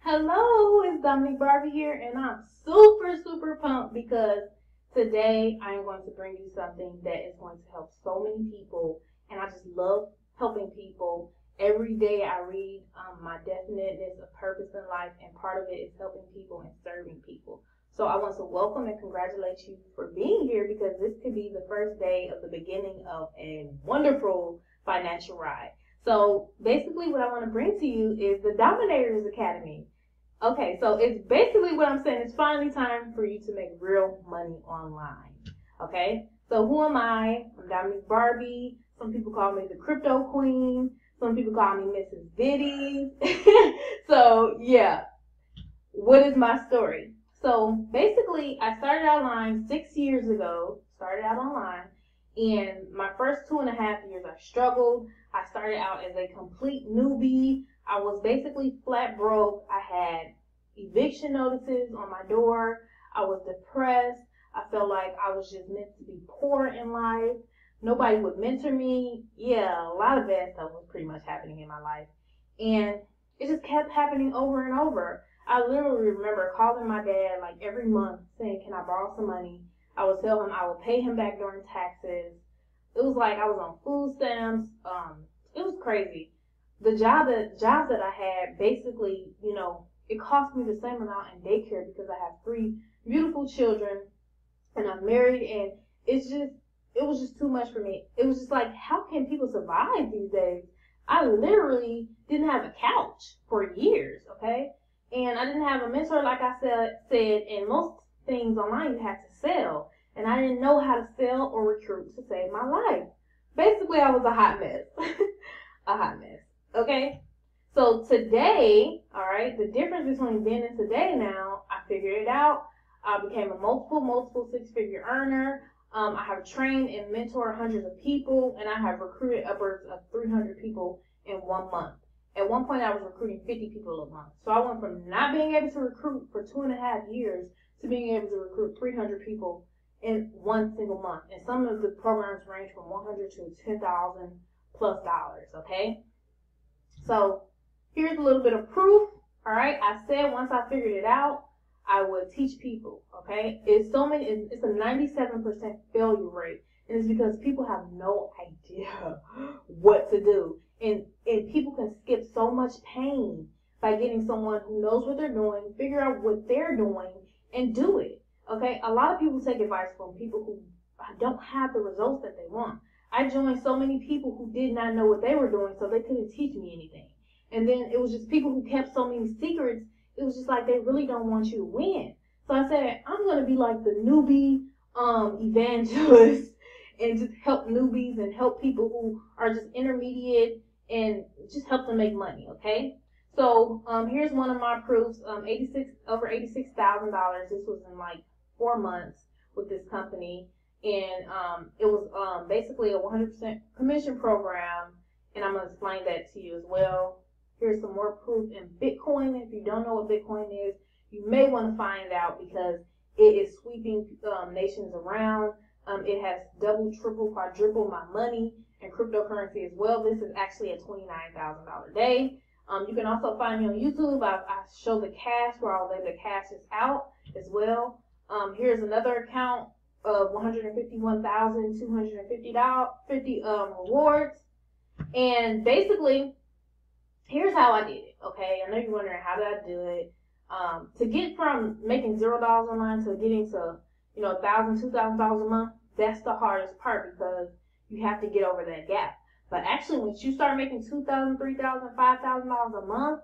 Hello, it's Dominique Barbie here, and I'm super pumped because today I am going to bring you something that is going to help so many people, and I just love helping people. Every day I read my definiteness of purpose in life, and part of it is helping people and serving people. So I want to welcome and congratulate you for being here because this could be the first day of the beginning of a wonderful financial ride. So basically what I want to bring to you is the Dominators Academy. Okay, so it's basically what I'm saying. It's finally time for you to make real money online. Okay, so who am I? I'm Dominique Barbie. Some people call me the Crypto Queen. Some people call me Mrs. Diddy. So yeah, what is my story? So basically, I started out online 6 years ago. Started out online, and my first 2.5 years, I struggled. I started out as a complete newbie. I was basically flat broke. I had eviction notices on my door. I was depressed. I felt like I was just meant to be poor in life. Nobody would mentor me. Yeah, a lot of bad stuff was pretty much happening in my life. And it just kept happening over and over. I literally remember calling my dad like every month saying, can I borrow some money? I would tell him I would pay him back during taxes. It was like I was on food stamps. It was crazy. The jobs that I had, basically, it cost me the same amount in daycare because I have 3 beautiful children and I'm married, and it was just too much for me. It was just like, how can people survive these days? I literally didn't have a couch for years, okay? And I didn't have a mentor, like I said, and most things online you have to sell. And I didn't know how to sell or recruit to save my life. Basically, I was a hot mess. A hot mess. Okay? So today, all right, the difference between then and today now, I figured it out. I became a multiple six-figure earner. I have trained and mentored hundreds of people, and I have recruited upwards of 300 people in 1 month. At one point, I was recruiting 50 people a month. So I went from not being able to recruit for 2.5 years to being able to recruit 300 people in 1 single month. And some of the programs range from $100 to $10,000 plus dollars, okay? So here's a little bit of proof, all right? I said once I figured it out, I would teach people, okay? It's a 97% failure rate, and it's because people have no idea what to do. And people can skip so much pain by getting someone who knows what they're doing, figure out what they're doing, and do it, okay? A lot of people take advice from people who don't have the results that they want. I joined so many people who did not know what they were doing, so they couldn't teach me anything. And then it was just people who kept so many secrets. It was just like they really don't want you to win. So I said, I'm going to be like the newbie evangelist and just help newbies and help people who are just intermediate and just help them make money, okay? So here's one of my proofs, over $86,000. This was in like 4 months with this company. And it was basically a 100% commission program, and I'm going to explain that to you as well. Here's some more proof in Bitcoin. If you don't know what Bitcoin is, you may want to find out because it is sweeping nations around. It has double, triple, quadruple my money and cryptocurrency as well. This is actually a $29,000 day. You can also find me on YouTube. I show the cash where I was able to cash this out as well. Here's another account of 151,250 rewards. And basically, here's how I did it, okay? I know you're wondering, how did I do it? To get from making $0 online to getting to, $1,000, $2,000 a month, that's the hardest part because you have to get over that gap. But actually, once you start making $2,000, $3,000, $5,000 a month,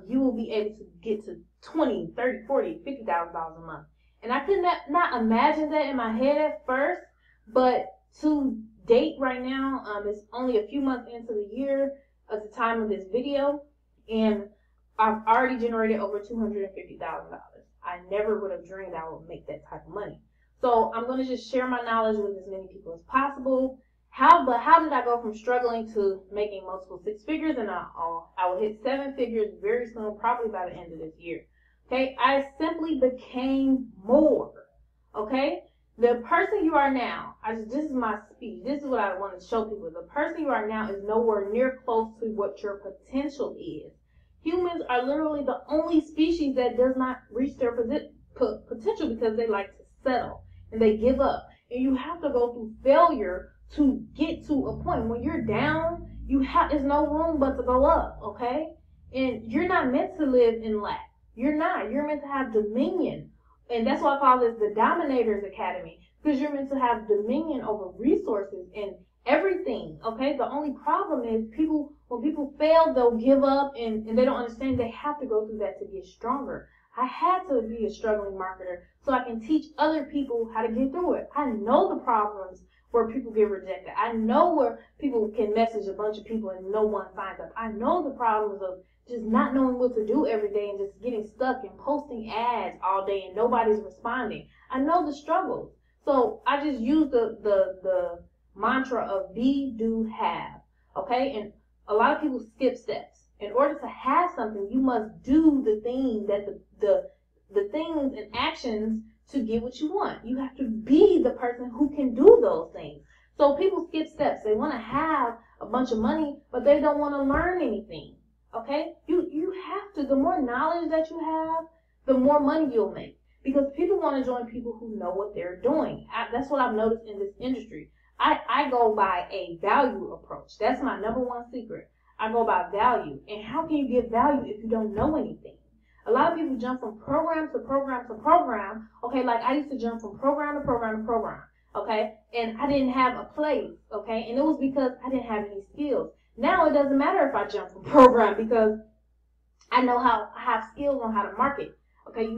you will be able to get to $20,000, $30,000, $40,000, $50,000 a month. And I could not imagine that in my head at first, but to date right now, it's only a few months into the year at the time of this video, and I've already generated over $250,000. I never would have dreamed I would make that type of money. So I'm going to just share my knowledge with as many people as possible. How did I go from struggling to making multiple 6 figures, and I will hit 7 figures very soon, probably by the end of this year. Okay, I simply became more. Okay, the person you are now, this is my speed. This is what I want to show people. The person you are now is nowhere near close to what your potential is. Humans are literally the only species that does not reach their potential because they like to settle and they give up. And you have to go through failure to get to a point. When you're down, there's no room but to go up, okay? And you're not meant to live in lack. You're not. You're meant to have dominion. And that's why I call this the Dominators Academy, because you're meant to have dominion over resources and everything, okay? The only problem is when people fail, they'll give up and they don't understand they have to go through that to get stronger. I had to be a struggling marketer so I can teach other people how to get through it. I know the problems where people get rejected. I know where people can message a bunch of people and no one signs up. I know the problems of just not knowing what to do every day and just getting stuck and posting ads all day and nobody's responding. I know the struggles. So I just use the mantra of be, do, have. Okay? And a lot of people skip steps. In order to have something, you must do the thing that the things and actions to get what you want. You have to be the person who can do those things. So people skip steps. They want to have a bunch of money, but they don't want to learn anything. Okay? You have to. The more knowledge that you have, the more money you'll make. Because people want to join people who know what they're doing. That's what I've noticed in this industry. I go by a value approach. That's my number one secret. I go by value. And how can you give value if you don't know anything? A lot of people jump from program to program to program. Okay, like I used to jump from program to program to program. Okay, and I didn't have a place. Okay, and it was because I didn't have any skills. Now it doesn't matter if I jump from program because I have skills on how to market. Okay,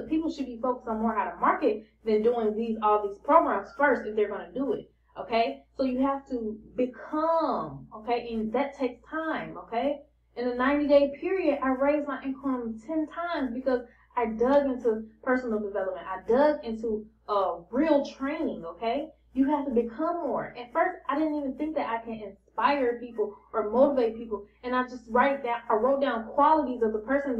people should be focused on more how to market than doing all these programs first if they're going to do it. Okay, so you have to become, okay, and that takes time, okay? In a 90-day period, I raised my income 10 times because I dug into personal development. I dug into real training, okay? You have to become more. At first, I didn't even think that I can inspire people or motivate people, and I wrote down qualities of the person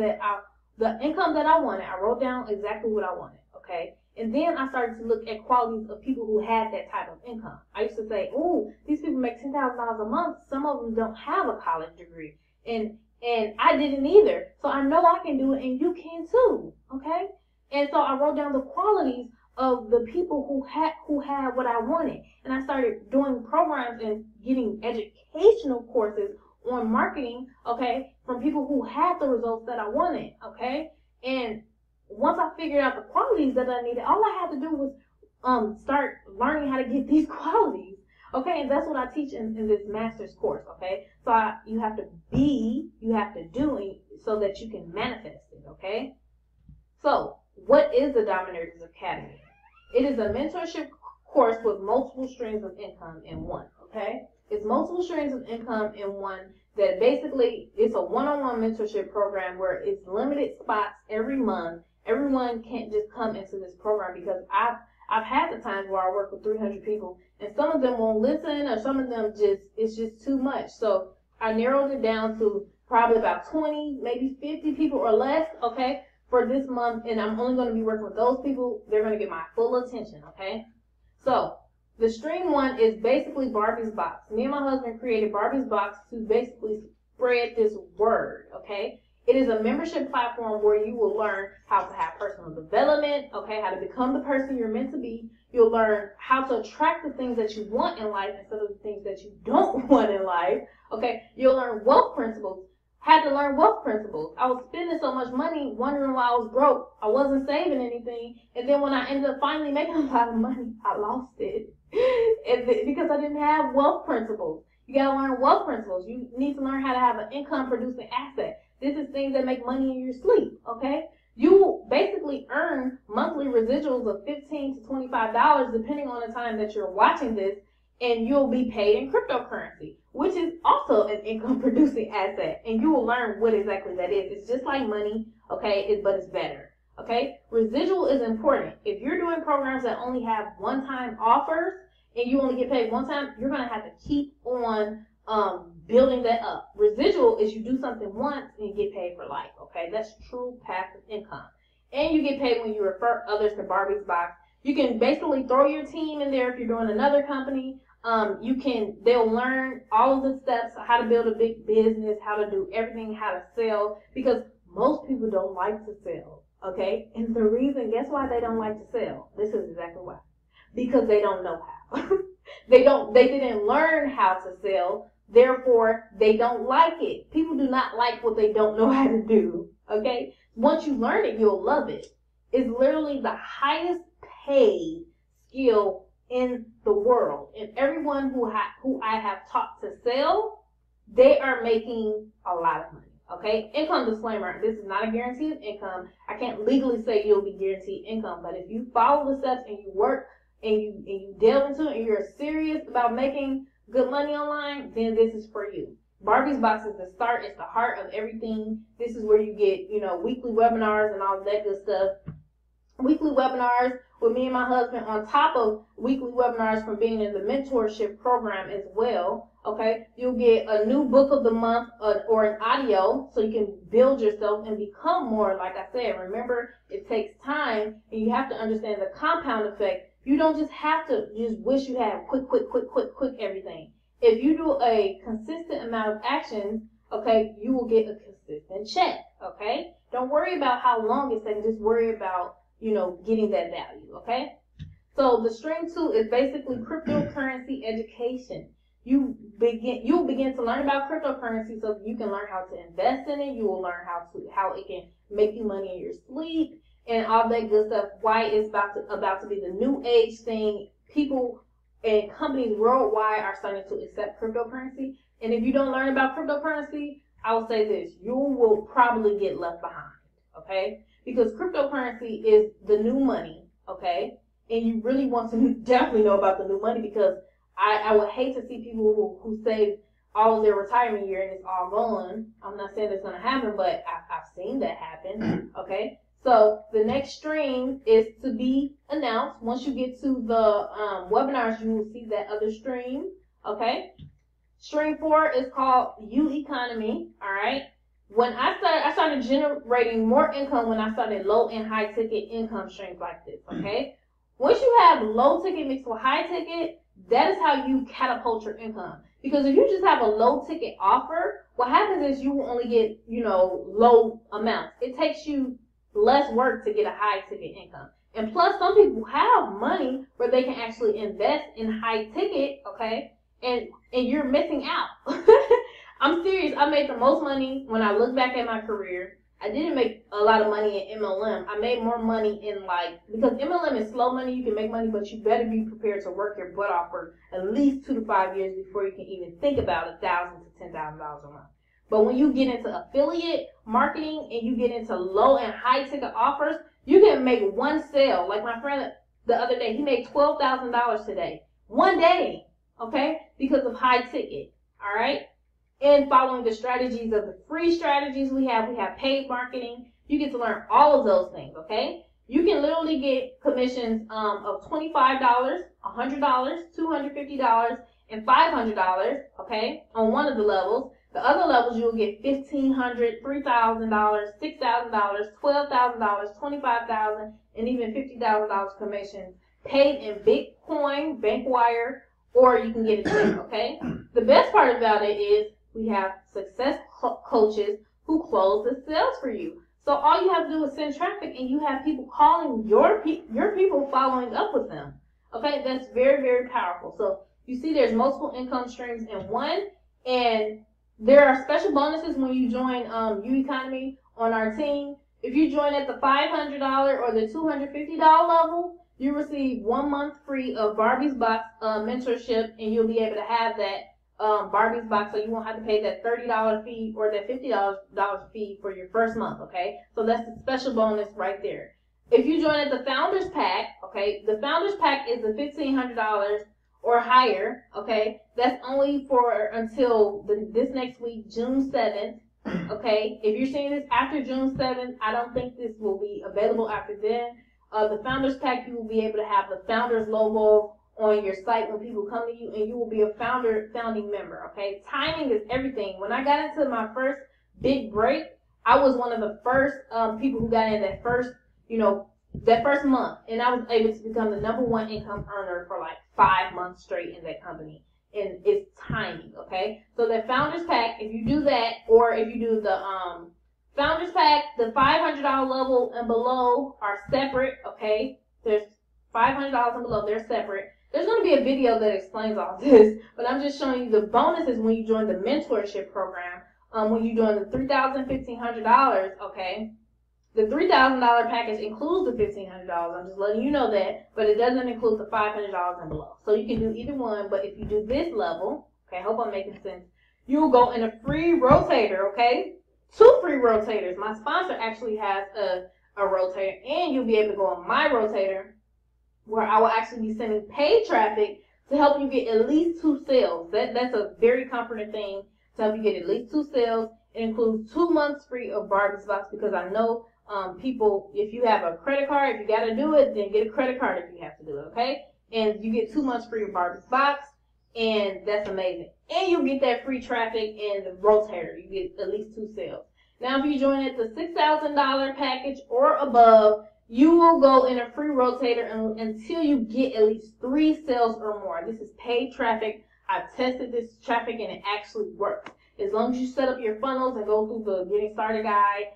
the income that I wanted. I wrote down exactly what I wanted, okay? And then I started to look at qualities of people who had that type of income. I used to say, oh, these people make $10,000 a month. Some of them don't have a college degree. And I didn't either. So I know I can do it and you can too, okay? And so I wrote down the qualities of the people who had what I wanted. And I started doing programs and getting educational courses on marketing, okay, from people who had the results that I wanted, okay? And once I figured out the qualities that I needed, all I had to do was start learning how to get these qualities. Okay, and that's what I teach in this master's course, okay? So you have to be, you have to do so that you can manifest it, okay? So, what is the Dominators Academy? It is a mentorship course with multiple streams of income in one, okay? It's multiple streams of income in one that basically it's a one-on-one mentorship program where it's limited spots every month. Everyone can't just come into this program because I've had the times where I work with 300 people and some of them won't listen or some of them it's just too much. So I narrowed it down to probably about 20, maybe 50 people or less, okay, for this month. And I'm only going to be working with those people. They're going to get my full attention, okay? So the stream one is basically Barbie's Box. Me and my husband created Barbie's Box to basically spread this word, okay? It is a membership platform where you will learn how to have personal development, okay, how to become the person you're meant to be. You'll learn how to attract the things that you want in life instead of the things that you don't want in life, okay? You'll learn wealth principles. Had to learn wealth principles. I was spending so much money wondering why I was broke. I wasn't saving anything. And then when I ended up finally making a lot of money, I lost it. Because I didn't have wealth principles. You got to learn wealth principles. You need to learn how to have an income producing asset. This is things that make money in your sleep, okay? You basically earn monthly residuals of $15 to $25 depending on the time that you're watching this, and you'll be paid in cryptocurrency, which is also an income producing asset, and you will learn what exactly that is. It's just like money, okay, but it's better, okay? Residual is important. If you're doing programs that only have one-time offers and you only get paid one time, you're going to have to keep on building that up. Residual is you do something once and you get paid for life, okay? That's true passive income. And you get paid when you refer others to Barbie's Box. You can basically throw your team in there if you're doing another company. They'll learn all of the steps, how to build a big business, how to do everything, how to sell, because most people don't like to sell, okay? And the reason, guess why they don't like to sell? This is exactly why. Because they don't know how. They didn't learn how to sell, therefore they don't like it. People do not like what they don't know how to do, okay? Once you learn it, you'll love it. It's literally the highest paid skill in the world. And everyone who I have taught to sell, they are making a lot of money. Okay, income disclaimer, this is not a guarantee of income. I can't legally say you'll be guaranteed income, but if you follow the steps and you work and you delve into it and you're serious about making good money online, then this is for you. Barbie's Box is the start, it's the heart of everything. This is where you get, weekly webinars and all that good stuff. Weekly webinars with me and my husband on top of weekly webinars from being in the mentorship program as well. Okay, you'll get a new book of the month or an audio so you can build yourself and become more. Like I said, remember, it takes time and you have to understand the compound effect. You don't just have to just wish you had quick everything. If you do a consistent amount of actions, okay, you will get a consistent check. Okay, don't worry about how long it's taking, just worry about getting that value, okay? So the stream 2 is basically cryptocurrency education. You'll begin to learn about cryptocurrency so you can learn how to invest in it. You will learn how it can make you money in your sleep and all that good stuff. Why it's about to be the new age thing. People and companies worldwide are starting to accept cryptocurrency. And if you don't learn about cryptocurrency, I will say this, you will probably get left behind, okay? Because cryptocurrency is the new money, okay? And you really want to definitely know about the new money, because I would hate to see people who save all of their retirement year and it's all gone. I'm not saying it's going to happen, but I've seen that happen, okay? So the next stream is to be announced. Once you get to the webinars, you will see that other stream, okay? Stream 4 is called U Economy, all right? When I started generating more income when I started low and high ticket income streams like this, okay? Once you have low ticket mixed with high ticket, that is how you catapult your income. Because if you just have a low ticket offer, what happens is you will only get, low amounts. It takes you less work to get a high ticket income. And plus, some people have money where they can actually invest in high ticket, okay? And you're missing out. I'm serious. I made the most money when I look back at my career. I didn't make a lot of money in MLM. I made more money in because MLM is slow money. You can make money, but you better be prepared to work your butt off for at least 2 to 5 years before you can even think about $1,000 to $10,000 a month. But when you get into affiliate marketing and you get into low and high ticket offers, you can make one sale. Like my friend the other day, he made $12,000 today. One day, okay, because of high ticket, all right? And following the strategies of the free strategies we have paid marketing. You get to learn all of those things, okay? You can literally get commissions of $25, $100, $250, and $500, okay, on one of the levels. The other levels, you'll get $1,500, $3,000, $6,000, $12,000, $25,000, and even $50,000 commissions paid in Bitcoin, bank wire, or you can get a check, okay? The best part about it is we have success coaches who close the sales for you. So all you have to do is send traffic, and you have people calling your people following up with them. Okay, that's very, very powerful. So you see there's multiple income streams in one, and there are special bonuses when you join U Economy on our team. If you join at the $500 or the $250 level, you receive 1 month free of Barbie's Box mentorship, and you'll be able to have that Barbie's Box, so you won't have to pay that $30 fee or that $50 fee for your first month, okay? So that's a special bonus right there. If you join at the Founders Pack, okay, the Founders Pack is the $1,500 or higher, okay? That's only for until this next week, June 7th, okay? If you're seeing this after June 7th, I don't think this will be available after then. The Founders Pack, you will be able to have the Founders logo on your site when people come to you, and you will be a founding member, okay? Timing is everything. When I got into my first big break, I was one of the first people who got in that first month, and I was able to become the #1 income earner for like 5 months straight in that company. And it's tiny, okay? So the Founders Pack, if you do that, or if you do the Founders Pack, the $500 level and below are separate, okay? There's $500 and below, they're separate. There's going to be a video that explains all this, but I'm just showing you the bonuses when you join the mentorship program. When you join the $3,000, $1,500, okay? The $3,000 package includes the $1,500. I'm just letting you know that, but it doesn't include the $500 and below. So you can do either one, but if you do this level, okay, I hope I'm making sense, you'll go in a free rotator, okay? 2 free rotators. My sponsor actually has a rotator, and you'll be able to go on my rotator, where I will actually be sending paid traffic to help you get at least 2 sales. That's a very comforting thing, to help you get at least 2 sales. It includes 2 months free of Barbie's Box, because I know people, if you have a credit card, if you got to do it, then get a credit card if you have to do it, okay? And you get 2 months free of Barbie's Box, and that's amazing. And you get that free traffic in the rotator. You get at least 2 sales. Now, if you join at the $6,000 package or above, you will go in a free rotator until you get at least 3 sales or more. This is paid traffic. I've tested this traffic, and it actually works. As long as you set up your funnels and go through the Getting Started guide,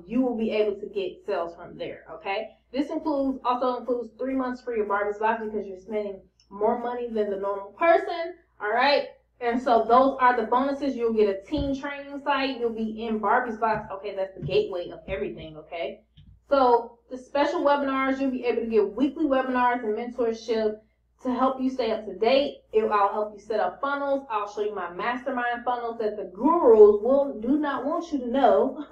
you will be able to get sales from there, okay? This also includes 3 months free of Barbie's Box, because you're spending more money than the normal person, all right? And so those are the bonuses. You'll get a team training site. You'll be in Barbie's Box. Okay, that's the gateway of everything, okay? So the special webinars, you'll be able to get weekly webinars and mentorship to help you stay up to date. I'll help you set up funnels. I'll show you my mastermind funnels that the gurus do not want you to know.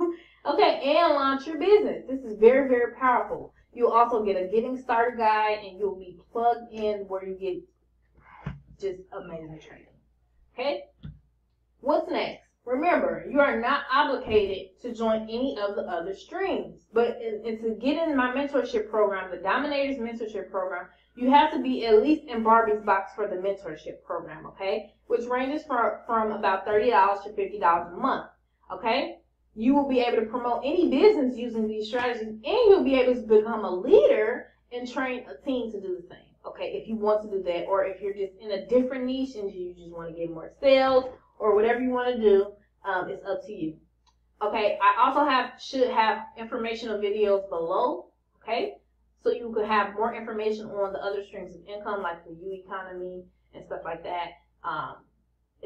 Okay, and launch your business. This is very, very powerful. You'll also get a Getting Started guide, and you'll be plugged in where you get just amazing training. Okay? What's next? Remember, you are not obligated to join any of the other streams. But to get in my mentorship program, the Dominators Mentorship Program, you have to be at least in Barbie's Box for the mentorship program, okay? Which ranges from about $30 to $50 a month, okay? You will be able to promote any business using these strategies, and you'll be able to become a leader and train a team to do the same, okay, if you want to do that, or if you're just in a different niche and you just want to get more sales or whatever you want to do, it's up to you. Okay, I also should have informational videos below, okay, so you could have more information on the other streams of income, like the U economy and stuff like that,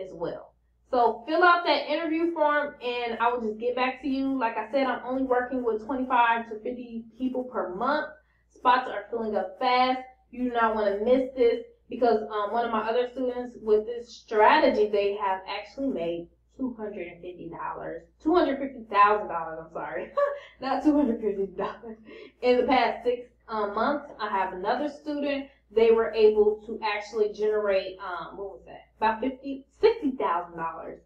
as well. So fill out that interview form, and I will just get back to you. Like I said, I'm only working with 25 to 50 people per month. Spots are filling up fast. You do not want to miss this, because one of my other students with this strategy, they have actually made $250,000, I'm sorry, not $250. In the past 6 months, I have another student. They were able to actually generate, what was that? About $60,000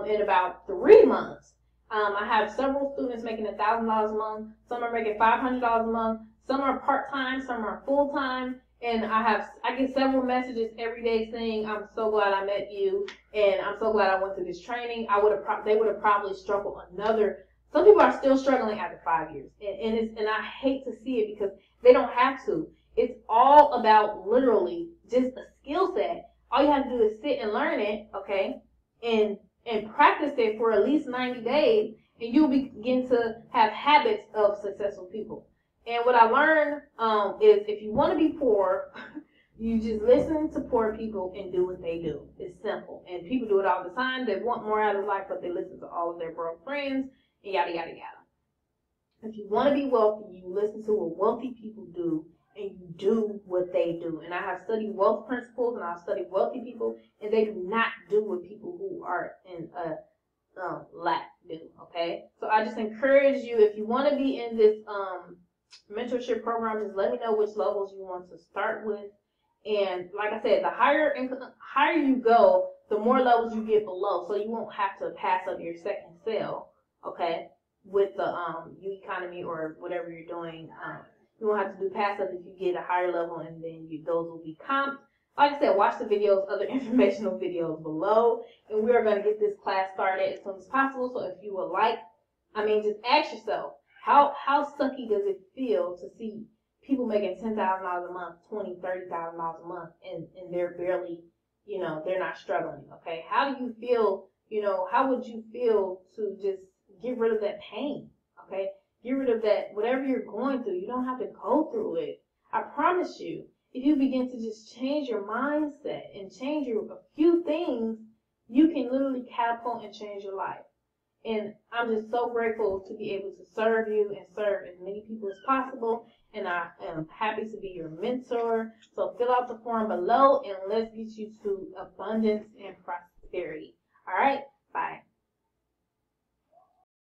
in about 3 months. I have several students making $1,000 a month. Some are making $500 a month. Some are part-time. Some are full-time. And I get several messages every day saying, "I'm so glad I met you, and I'm so glad I went to this training." They would have probably struggled another. Some people are still struggling after 5 years, and I hate to see it, because they don't have to. It's all about literally just a skill set. All you have to do is sit and learn it, okay, and practice it for at least 90 days, and you'll begin to have habits of successful people. And what I learned is, if you want to be poor, you just listen to poor people and do what they do. It's simple. And people do it all the time. They want more out of life, but they listen to all of their broke friends, and yada, yada, yada. If you want to be wealthy, you listen to what wealthy people do, and you do what they do. And I have studied wealth principles, and I've studied wealthy people, and they do not do what people who are in a lack do, okay? So I just encourage you, if you want to be in this mentorship program, just let me know which levels you want to start with. And like I said, the higher you go, the more levels you get below, so you won't have to pass up your second sale, okay, with the U economy or whatever you're doing. You won't have to do pass up if you get a higher level, and then those will be comped. Like I said, watch the videos, other informational videos below, and we are going to get this class started as soon as possible. So if you would like, just ask yourself, how sucky does it feel to see people making $10,000 a month, $20,000, $30,000 a month, and they're barely, you know, they're not struggling. Okay, how do you feel? You know, how would you feel to just get rid of that pain? Okay, get rid of that whatever you're going through. You don't have to go through it. I promise you, if you begin to just change your mindset and change a few things, you can literally catapult and change your life. And I'm just so grateful to be able to serve you and serve as many people as possible. And I am happy to be your mentor. So fill out the form below and let's get you to abundance and prosperity. All right, bye.